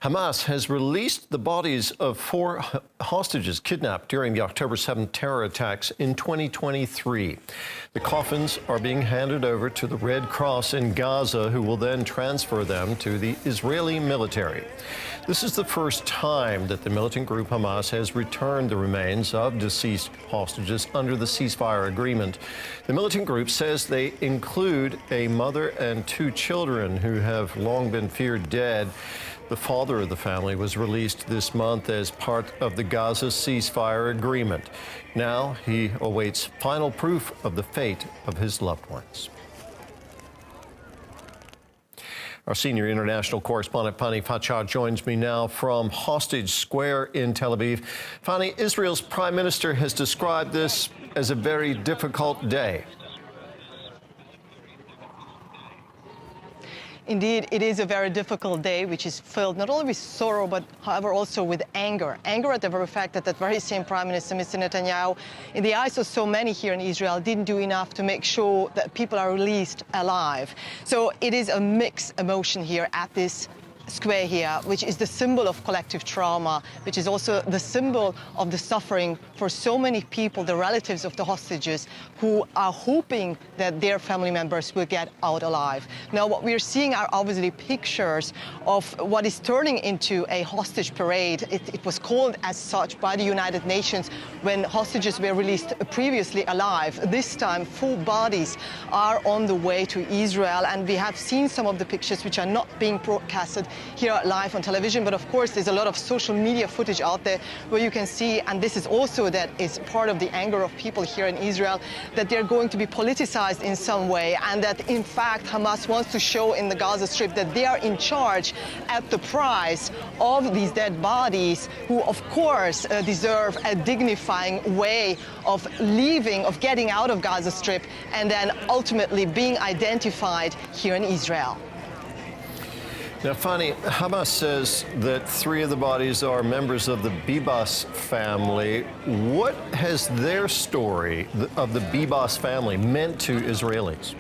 Hamas has released the bodies of 4 hostages kidnapped during the October 7th terror attacks in 2023. The coffins are being handed over to the Red Cross in Gaza, who will then transfer them to the Israeli military. This is the first time that the militant group Hamas has returned the remains of deceased hostages under the ceasefire agreement. The militant group says they include a mother and 2 children who have long been feared dead. The father of the family was released this month as part of the Gaza ceasefire agreement. Now he awaits final proof of the fate of his loved ones. Our senior international correspondent, Pani Fatah, joins me now from Hostage Square in Tel Aviv. Pani, Israel's prime minister has described this as a very difficult day. Indeed, it is a very difficult day, which is filled not only with sorrow, but however also with anger. Anger at the very fact that that very same Prime Minister, Mr. Netanyahu, in the eyes of so many here in Israel, didn't do enough to make sure that people are released alive. So it is a mixed emotion here at this square here, which is the symbol of collective trauma, which is also the symbol of the suffering for so many people, the relatives of the hostages, who are hoping that their family members will get out alive. Now, what we're seeing are obviously pictures of what is turning into a hostage parade. It was called as such by the United Nations when hostages were released previously alive. This time, 4 bodies are on the way to Israel, and we have seen some of the pictures which are not being broadcasted here live on television, but of course there's a lot of social media footage out there where you can see, and this is also that is part of the anger of people here in Israel, that they're going to be politicized in some way, and that in fact Hamas wants to show in the Gaza Strip that they are in charge at the price of these dead bodies, who of course deserve a dignifying way of leaving, of getting out of Gaza Strip, and then ultimately being identified here in Israel. Now, Fanny, Hamas says that 3 of the bodies are members of the Bibas family. What has their story of the Bibas family meant to Israelis?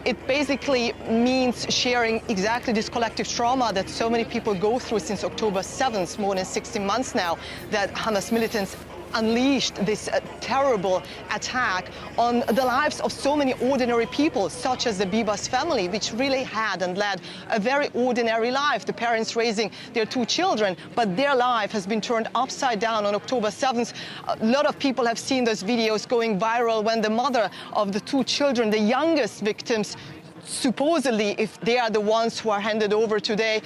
It basically means sharing exactly this collective trauma that so many people go through since October 7th, more than 16 months now, that Hamas militants unleashed this terrible attack on the lives of so many ordinary people, such as the Bibas family, which really had and led a very ordinary life. The parents raising their 2 children, but their life has been turned upside down on October 7th. A lot of people have seen those videos going viral when the mother of the 2 children, the youngest victims, supposedly, if they are the ones who are handed over today,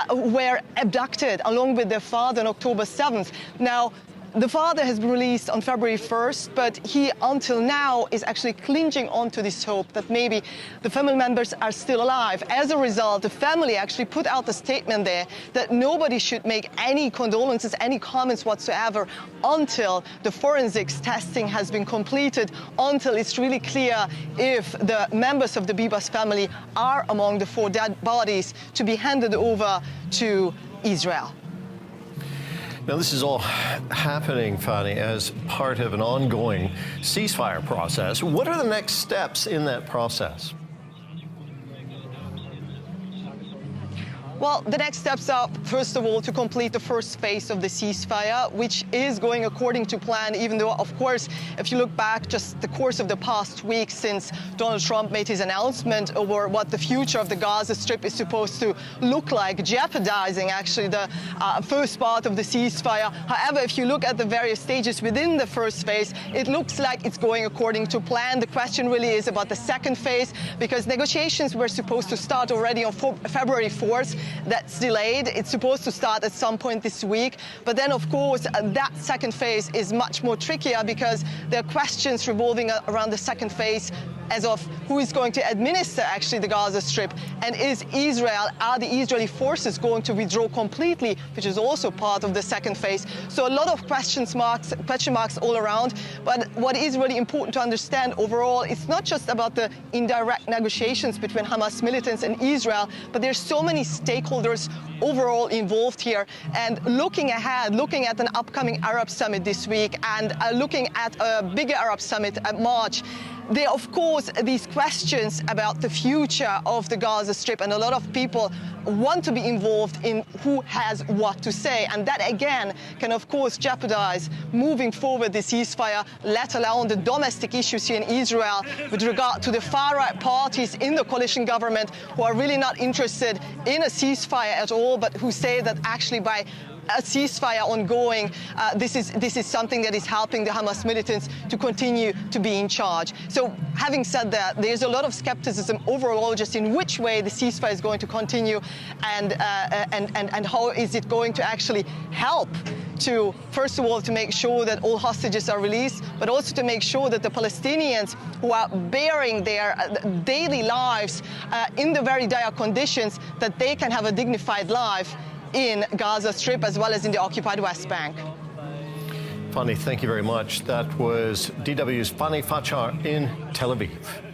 were abducted along with their father on October 7th. Now, the father has been released on February 1st, but he, until now, is actually clinging on to this hope that maybe the family members are still alive. As a result, the family actually put out a statement there that nobody should make any condolences, any comments whatsoever until the forensics testing has been completed, until it's really clear if the members of the Bibas family are among the 4 dead bodies to be handed over to Israel. Now, this is all happening, Fanny, as part of an ongoing ceasefire process. What are the next steps in that process? Well, the next steps are, first of all, to complete the first phase of the ceasefire, which is going according to plan, even though, of course, if you look back just the course of the past week since Donald Trump made his announcement over what the future of the Gaza Strip is supposed to look like, jeopardizing actually the first part of the ceasefire. However, if you look at the various stages within the first phase, it looks like it's going according to plan. The question really is about the second phase, because negotiations were supposed to start already on February 4th. That's delayed. It's supposed to start at some point this week. But then, of course, that second phase is much more trickier because there are questions revolving around the second phase as of who is going to administer actually the Gaza Strip, and are the Israeli forces going to withdraw completely, which is also part of the second phase. So a lot of question marks all around. But what is really important to understand overall, it's not just about the indirect negotiations between Hamas militants and Israel, but there's so many stakeholders overall involved here. And looking ahead, looking at an upcoming Arab summit this week, and looking at a bigger Arab summit at March, there are, of course, these questions about the future of the Gaza Strip, and a lot of people want to be involved in who has what to say. And that, again, can, of course, jeopardize moving forward the ceasefire, let alone the domestic issues here in Israel with regard to the far-right parties in the coalition government who are really not interested in a ceasefire at all, but who say that actually by a ceasefire ongoing, this is something that is helping the Hamas militants to continue to be in charge. So having said that, there's a lot of skepticism overall just in which way the ceasefire is going to continue and how is it going to actually help to, first of all, to make sure that all hostages are released, but also to make sure that the Palestinians who are bearing their daily lives in the very dire conditions, that they can have a dignified life in Gaza Strip as well as in the occupied West Bank. Fani, thank you very much. That was DW's Fani Fachar in Tel Aviv.